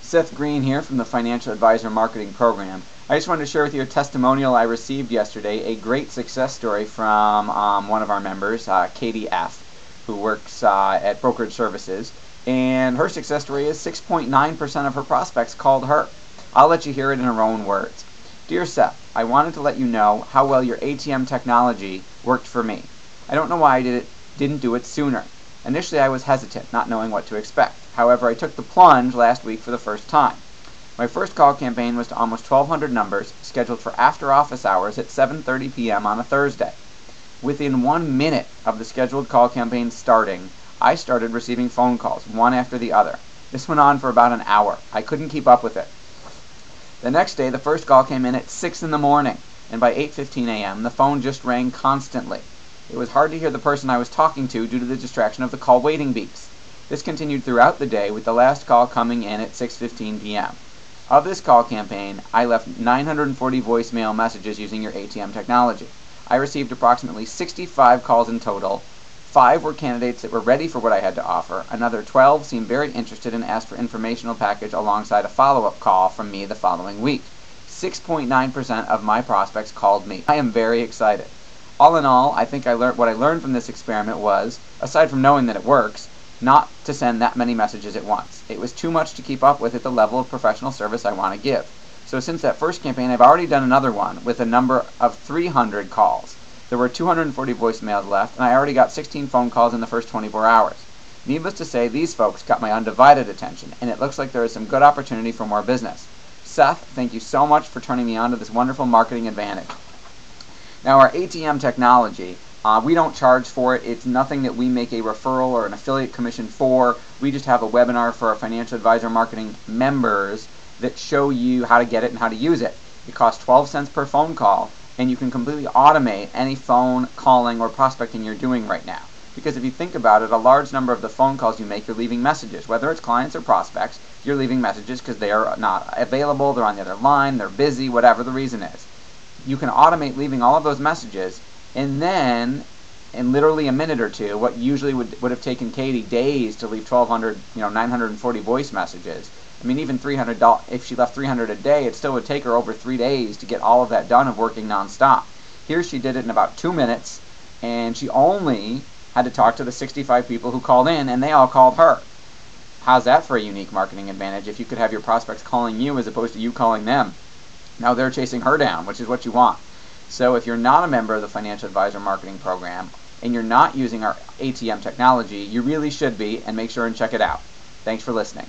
Seth Greene here from the Financial Advisor Marketing Program. I just wanted to share with you a testimonial I received yesterday, a great success story from one of our members, Katie F., who works at Brokerage Services. And her success story is 6.9% of her prospects called her. I'll let you hear it in her own words. Dear Seth, I wanted to let you know how well your ATM technology worked for me. I don't know why I didn't do it sooner. Initially I was hesitant, not knowing what to expect. However, I took the plunge last week for the first time. My first call campaign was to almost 1,200 numbers, scheduled for after office hours at 7:30 p.m. on a Thursday. Within 1 minute of the scheduled call campaign starting, I started receiving phone calls, one after the other. This went on for about an hour. I couldn't keep up with it. The next day, the first call came in at 6 in the morning, and by 8:15 a.m., the phone just rang constantly. It was hard to hear the person I was talking to due to the distraction of the call waiting beeps. This continued throughout the day, with the last call coming in at 6:15 p.m. Of this call campaign, I left 940 voicemail messages using your ATM technology. I received approximately 65 calls in total. 5 were candidates that were ready for what I had to offer. Another 12 seemed very interested and asked for informational package alongside a follow-up call from me the following week. 6.9% of my prospects called me. I am very excited. All in all, I think what I learned from this experiment was, aside from knowing that it works, not to send that many messages at once. It was too much to keep up with at the level of professional service I want to give. So since that first campaign, I've already done another one with a number of 300 calls. There were 240 voicemails left, and I already got 16 phone calls in the first 24 hours. Needless to say, these folks got my undivided attention, and it looks like there is some good opportunity for more business. Seth, thank you so much for turning me on to this wonderful marketing advantage. Now, our ATM technology, we don't charge for it. It's nothing that we make a referral or an affiliate commission for. We just have a webinar for our financial advisor marketing members that show you how to get it and how to use it. It costs 12 cents per phone call, and you can completely automate any phone calling or prospecting you're doing right now. Because if you think about it, a large number of the phone calls you make, you're leaving messages. Whether it's clients or prospects, you're leaving messages because they are not available, they're on the other line, they're busy, whatever the reason is. You can automate leaving all of those messages, and then in literally a minute or two, what usually would have taken Katie days to leave 1,200, 940 voice messages. I mean, even $300, if she left 300 a day, it still would take her over 3 days to get all of that done of working nonstop. Here she did it in about 2 minutes, and she only had to talk to the 65 people who called in, and they all called her. How's that for a unique marketing advantage if you could have your prospects calling you as opposed to you calling them? Now they're chasing her down, which is what you want. So if you're not a member of the Financial Advisor Marketing Program and you're not using our ATM technology, you really should be, and make sure and check it out. Thanks for listening.